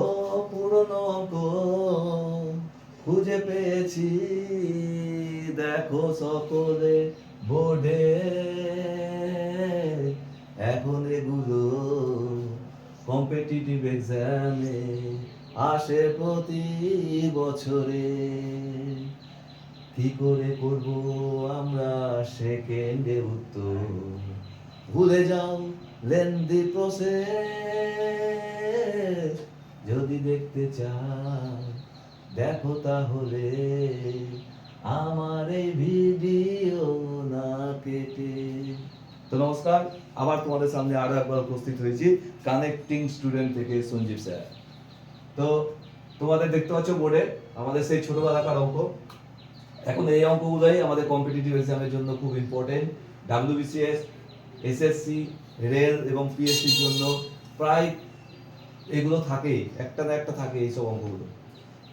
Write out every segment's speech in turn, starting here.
ও পুরনো অঙ্ক খুঁজে পেয়েছি, দেখো সকলে বোর্ডে। এখন এগুলো কম্পিটিটিভ এক্সামে আসে প্রতি বছরে। কি করে করব আমরা সেকেন্ডে উত্তর, ভুলে যাও লেন্দি প্রসেস। যদি দেখতে চাও দেখো তাহলে আমার এই ভিডিও না কেটে। তো নমস্কার, আবার তোমাদের সামনে আরো একবার উপস্থিত হয়েছি কানেক্টিং স্টুডেন্ট থেকে সঞ্জীব স্যার। তো তোমাদের দেখতে পাচ্ছ বোর্ডে আমাদের সেই ছোটবেলাকার অঙ্ক। এখন এই অঙ্কগুলোই আমাদের কম্পিটিটিভ এক্সামের জন্য খুব ইম্পর্টেন্ট। ডাব্লিউবিসিএস, এসএসসি, রেল এবং পিএসসির জন্য প্রায় এগুলো থাকে, একটা না একটা থাকে এইসব অঙ্কগুলো।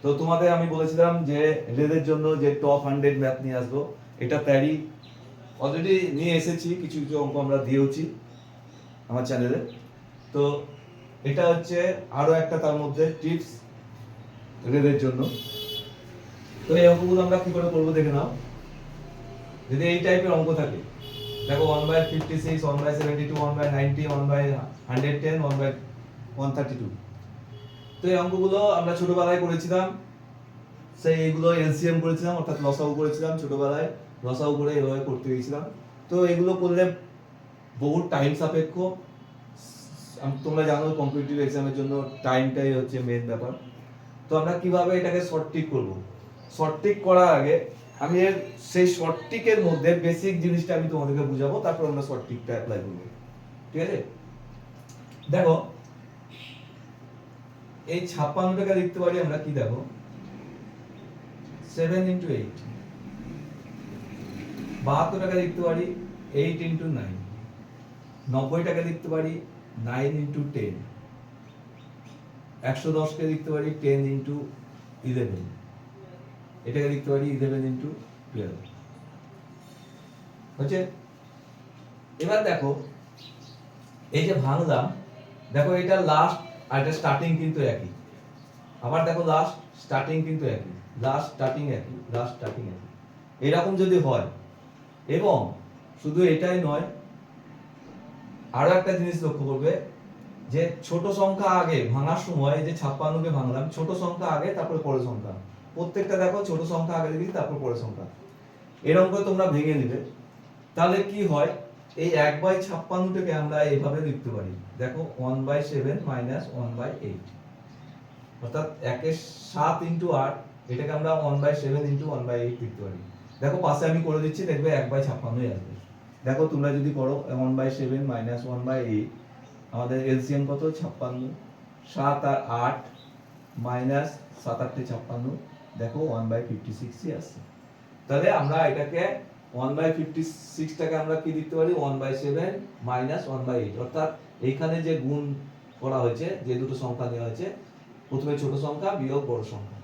তো তোমাদের আমি বলেছিলাম যে রেলের জন্য যে টপ 100 ম্যাথ নিয়ে আসবো, এটা প্যারি অলরেডি নিয়ে এসেছি, কিছু কিছু অঙ্ক আমরা দিয়েওছি আমার চ্যানেলে। তো এটা হচ্ছে আরো একটা তার মধ্যে টিপস রেলের জন্য। তো এই অঙ্কগুলো আমরা কি করে করবো দেখে নাও। যদি এই টাইপের অঙ্ক থাকে, দেখো 1/56, 1/72, 1/90, 1/110, 1/132। তো এই অঙ্কগুলো আমরা ছোটবেলায় করেছিলাম, সেই এইগুলো এলসিএম করেছিলাম, অর্থাৎ লসাগু করেছিলাম ছোটবেলায়, লসাগু করে এভাবে করতে গেছিলাম। তো এগুলো করলে বহু টাইম সাপেক্ষ। তোমরা জানো কম্পিটিটিভ এক্সামের জন্য টাইমটাই হচ্ছে মেন ব্যাপার। তো আমরা কিভাবে এটাকে শর্ট ট্রিক করবো, শর্ট ট্রিক করার আগে আমি এর সেই শর্ট ট্রিকের মধ্যে বেসিক জিনিসটা আমি তোমাদেরকে বুঝাবো, তারপর আমরা শর্ট ট্রিকটা অ্যাপ্লাই করবো। ঠিক আছে, দেখো এই 56টাকে লিখতে পারি আমরা কি, দেখো 7 × 8। 72টাকে লিখতে পারি 8 × 9। 90টাকে লিখতে পারি 9 × 10। 110কে লিখতে পারি 10 × 11। এটাকে লিখতে পারি 11 × 12 হচ্ছে। এবার দেখো এই যে ভাঙলাম, দেখো এটা লাস্ট আর এটা স্টার্টিং কিন্তু একই। আবার দেখো লাস্ট স্টার্টিং কিন্তু একই, লাস্ট স্টার্টিং একই, লাস্ট স্টার্টিং একই। এরকম যদি হয়, এবং শুধু এটাই নয়, আরো একটা জিনিস লক্ষ্য করবে যে ছোট সংখ্যা আগে ভাঙার সময়, যে 56কে ভাঙলাম, ছোট সংখ্যা আগে তারপরে পরের সংখ্যা। প্রত্যেকটা দেখো ছোট সংখ্যা আগে লিখি তারপর পরের সংখ্যা, এরকম করে তোমরা ভেঙে নিবে। তাহলে কি হয়, এই 1/56টাকে আমরা এইভাবে লিখতে পারি, দেখো 1/7 - 1/8, অর্থাৎ 1/7 × 8, এটাকে আমরা 1/7 × 1/8 লিখতে পারি। দেখো পাশে আমি করে দিচ্ছি, দেখবে 1/56ই আসবে। দেখো তোমরা যদি করো 1/7 - 1/8, আমাদের এলসিএম কত, 56। 7 আর 8 মাইনাস 7 × 8 = 56, দেখো 1/56ই আসছে। তাহলে আমরা এটাকে 1/56টাকে আমরা কি লিখতে পারি, 1/7 - 1/8, অর্থাৎ এইখানে যে গুণ করা হয়েছে, যে দুটো সংখ্যা দেওয়া হয়েছে, প্রথমে ছোট সংখ্যা বিয়োগ বড় সংখ্যা।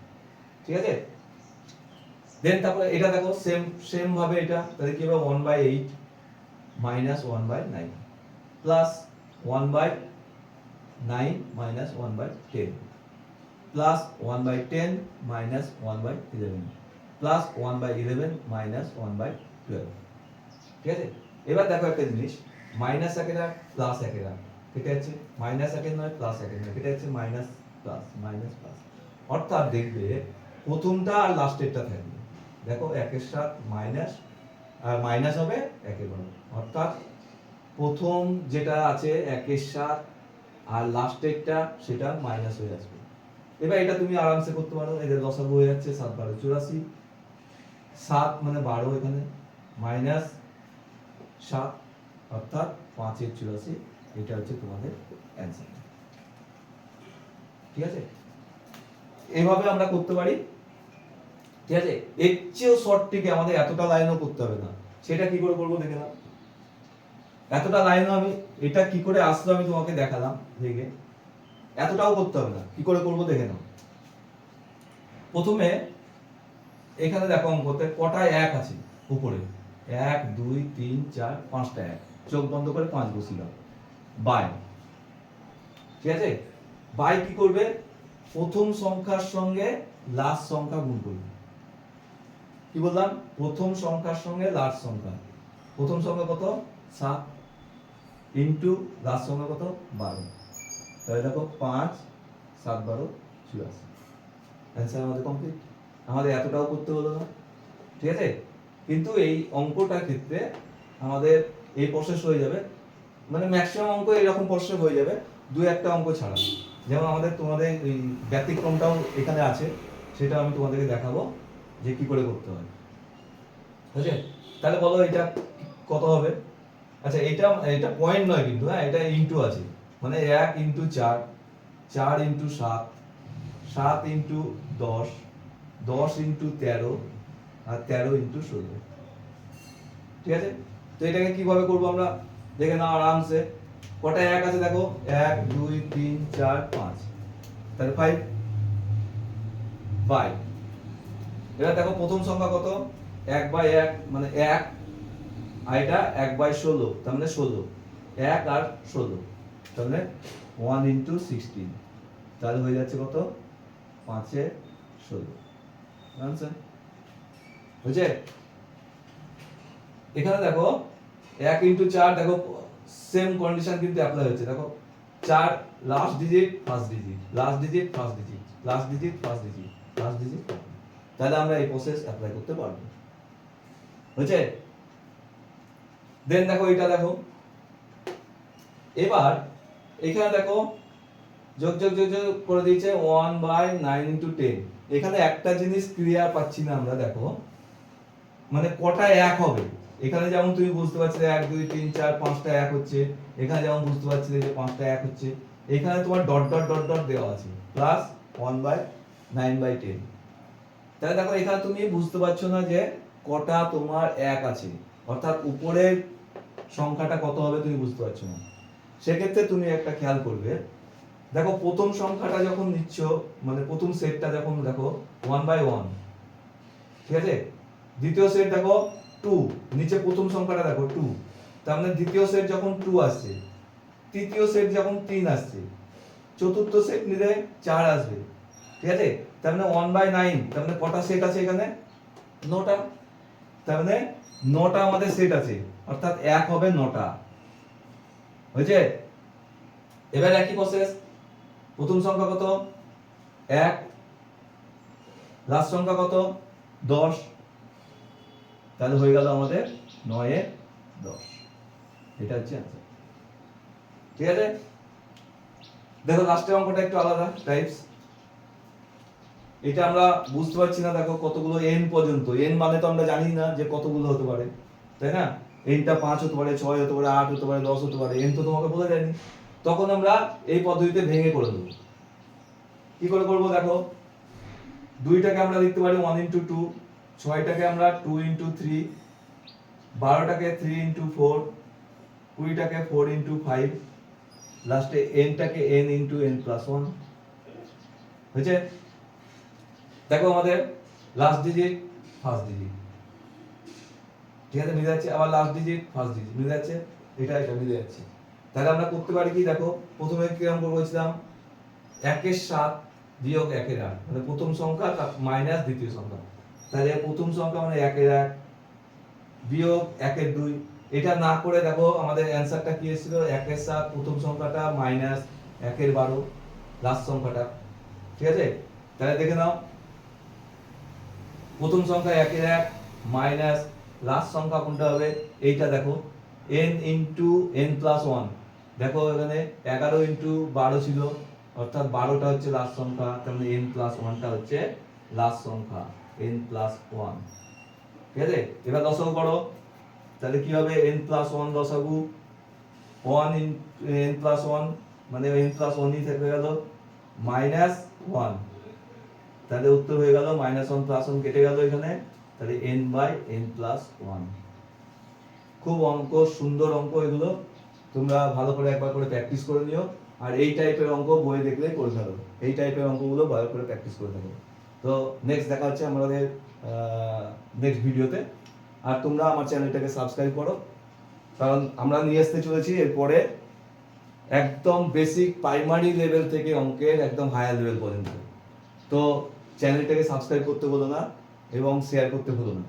ঠিক আছে, দেন তারপরে এটা দেখো সেম ভাবে এটা, তাহলে কি হবে 1/8 - 1/9 প্লাস 1/9 - 1/10 প্লাস 1/10 - 1/11 প্লাস 1/11 - 1/12। ঠিক আছে, এবার দেখো একটা জিনিস, মাইনাস একেরা প্লাস একেরা কেটে যাচ্ছে, মাইনাস একের নয় প্লাস একের নয় কেটে যাচ্ছে, মাইনাস প্লাস মাইনাস প্লাস, অর্থাৎ দেখবে প্রথমটা আর লাস্টেরটা থাকবে। দেখো 1-এর সাথে মাইনাস, আর মাইনাস হবে 1-এর বড়, অর্থাৎ প্রথম যেটা আছে 1-এর সাথে আর লাস্টেরটা সেটা মাইনাস হয়ে আসবে। এবার এটা তুমি আরামসে করতে পারো, এদের লসাগু হয়ে যাচ্ছে 7 × 12 = 84, 7 মানে 12 এখানে, মাইনাস 7 অর্থাৎ 5 × 84, এটা হচ্ছে তোমাদের অ্যানসার। ঠিক আছে, এইভাবে আমরা করতে পারি। ঠিক আছে, এর চেয়েও শর্ট ট্রিকে আমাদের এতটা লাইনও করতে হবে না, সেটা কি করে করবো দেখে নাও। এতটা লাইনও আমি এটা কি করে আসলো আমি তোমাকে দেখালাম দেখে, এতটাও করতে হবে না, কি করে করবো দেখে নাও। প্রথমে এখানে দেখো অঙ্কতে কটা 1 আছে উপরে, 1 2 3 4 5টা 1, চোখ বন্ধ করে 5 বসিয়ে দাও, বাই। ঠিক আছে, বাই কি করবে, প্রথম সংখ্যার সঙ্গে লাস্ট সংখ্যা গুণ করবে। কি বললাম? প্রথম সংখ্যার সঙ্গে লাস্ট সংখ্যা। প্রথম সংখ্যা কত? 7 ইন্টু লাস্ট সংখ্যা কত? 12। তাহলে দেখো 5 7 12 84। অ্যান্সার আমাদের কমপ্লিট। আমাদের এতটাও করতে হলো না, ঠিক আছে? কিন্তু এই অঙ্কটার ক্ষেত্রে আমাদের এই প্রসেস হয়ে যাবে, মানে ম্যাক্সিমাম অঙ্ক এরকম প্রসেস হয়ে যাবে, দু একটা অঙ্ক ছাড়া। যেমন তোমাদের এই ব্যতিক্রমটাও এখানে আছে, সেটা আমি তোমাদেরকে দেখাবো যে কি করে করতে হয়। ঠিক আছে? তাহলে বলো এটা কত হবে? আচ্ছা, এটা পয়েন্ট নয় কিন্তু, হ্যাঁ, এটা ইনটু আছে, মানে 1 ইনটু 4, 4 ইনটু 7, 7 ইনটু 10, 10 ইনটু 13, আর 13 ইনটু 16। ঠিক আছে? তো এটাকে কিভাবে করবো আমরা দেখে নাও আরামসে। কটা 1 আছে দেখো? 1 2 3 4 5, তাহলে 5 5। এবার দেখো প্রথম সংখ্যা কত? 1/1, মানে 1, আর এটা 1/16, তার মানে 16। 1 আর 16, তাহলে 1 ইনটু 16, তাহলে হয়ে যাচ্ছে কত? 5 এ 16। আনসার বুঝছে? এখানে দেখো 1 ইনটু 4, দেখো সেম কন্ডিশন কিন্তু অ্যাপ্লাই হচ্ছে। দেখো 4 last digit first digit, last digit first digit, last digit first digit, last digit. তাহলে আমরা এই প্রসেস অ্যাপ্লাই করতে পারবো। বুঝছে? দেন দেখো এটা দেখো, এবার এখানে দেখো যোগ যোগ যোগ যোগ করে দিয়েছে 1/9 ইনটু 10। এখানে একটা জিনিস ক্লিয়ার পাচ্ছি না আমরা, দেখো মানে কটা 1 হবে। এখানে যেমন তুমি বুঝতে পারছিলে 1 2 3 4 5টা 1 হচ্ছে, এখানে যেমন বুঝতে পারছিলে যে 5টা 1 হচ্ছে, এখানে তোমার ডট ডট ডট ডট দেওয়া আছে, প্লাস 1/9/10। তাহলে দেখো এখানে তুমি বুঝতে পারছো না যে কটা তোমার 1 আছে, অর্থাৎ উপরের সংখ্যাটা কত হবে তুমি বুঝতে পারছো না। সেক্ষেত্রে তুমি একটা খেয়াল করবে, দেখো প্রথম সংখ্যাটা যখন নিচ্ছ, মানে প্রথম সেটটা যখন দেখো 1/1, ঠিক আছে? দ্বিতীয় সেট দেখো 2, নিচে প্রথম সংখ্যাটা দেখো 2, তার মানে দ্বিতীয় সেট যখন 2 আসছে, তৃতীয় সেট যখন 3 আসছে, চতুর্থ সেট নিলে 4 আসবে, ঠিক আছে? তার মানে 1/9, তার মানে কটা সেট আছে এখানে? 9টা। তার মানে 9টা আমাদের সেট আছে, অর্থাৎ 1 হবে 9টা। হয়েছে? এবার একই প্রসেস, প্রথম সংখ্যা কত? 1, লাস্ট সংখ্যা কত? 10, তাহলে হয়ে গেল আমাদের 9 এ 10। এটা হচ্ছে आंसर। ঠিক আছে? দেখো লাস্টের অঙ্কটা একটু আলাদা টাইপস। এটা আমরা বুঝতে পারছি না, দেখো কতগুলো n পর্যন্ত। n মানে তো আমরা জানি না যে কতগুলো হতে পারে, তাই না? nটা 5 হতে পারে, 6 হতে পারে, 8 হতে পারে, 10 হতে পারে, n তো তোমাকে বলে দেয়নি। তখন আমরা এই পদ্ধতিতে ভেঙে করে দেব। কি করে করব দেখো, 2টাকে আমরা লিখতে পারি 1 ইনটু 2, 6টাকে আমরা 2 ইনটু 3, 12টাকে 3 ইনটু 4, 20টাকে 4 ইনটু 5, লাস্টে nটাকে n ইনটু n প্লাস 1। হয়েছে? দেখো আমাদের লাস্ট ডিজিট ফার্স্ট ডিজিট, ঠিক আছে, মিলে যাচ্ছে। আবার লাস্ট ডিজিট ফার্স্ট ডিজিট মিলে যাচ্ছে, এটা এটা মিলে যাচ্ছে। তাহলে আমরা করতে পারি কি, দেখো প্রথমে কিরকম করে বলছিলাম, 1 এর 7 বিয়োগ 1 এর 8, মানে প্রথম সংখ্যা মাইনাস দ্বিতীয় সংখ্যা। তাহলে প্রথম সংখ্যা মানে 1 এর 1 বিয়োগ 1 এর 2। এটা না করে দেখো আমাদের অ্যানসারটা কি এসেছিল, 1 এর 7 প্রথম সংখ্যাটা মাইনাস 1 এর 12 লাস্ট সংখ্যাটা। ঠিক আছে? তাহলে দেখে নাও, প্রথম সংখ্যা 1 এর 1 মাইনাস লাস্ট সংখ্যা কোনটা হবে, এইটা দেখো n ইনটু n প্লাস 1। দেখো এখানে 11 ইনটু 12 ছিল, অর্থাৎ 12টা হচ্ছে লাস্ট সংখ্যা, তার মানে n প্লাস 1টা হচ্ছে লাস্ট সংখ্যা, n প্লাস 1। ঠিক আছে? এবার লসাগু করো, তাহলে কি হবে, n প্লাস 1 লসাগু 1 ইন n প্লাস 1, মানে n প্লাস 1ই থেকে গেল মাইনাস 1। তাহলে উত্তর হয়ে গেল মাইনাস 1 প্লাস 1 কেটে গেল এখানে, তাহলে n বাই n প্লাস 1। খুব অঙ্ক, সুন্দর অঙ্ক এগুলো, তোমরা ভালো করে একবার করে প্র্যাকটিস করে নিও। আর এই টাইপের অঙ্ক বই দেখলেই করে ফেলো, এই টাইপের অঙ্কগুলো ভালো করে প্র্যাকটিস করে থাকো। তো নেক্সট দেখা হচ্ছে আমাদের নেক্সট ভিডিওতে। আর তোমরা আমার চ্যানেলটাকে সাবস্ক্রাইব করো, কারণ আমরা নিয়ে আসতে চলেছি এরপরে একদম বেসিক প্রাইমারি লেভেল থেকে অঙ্কের একদম হায়ার লেভেল পর্যন্ত। তো চ্যানেলটাকে সাবস্ক্রাইব করতে ভুলো না এবং শেয়ার করতে ভুলো না।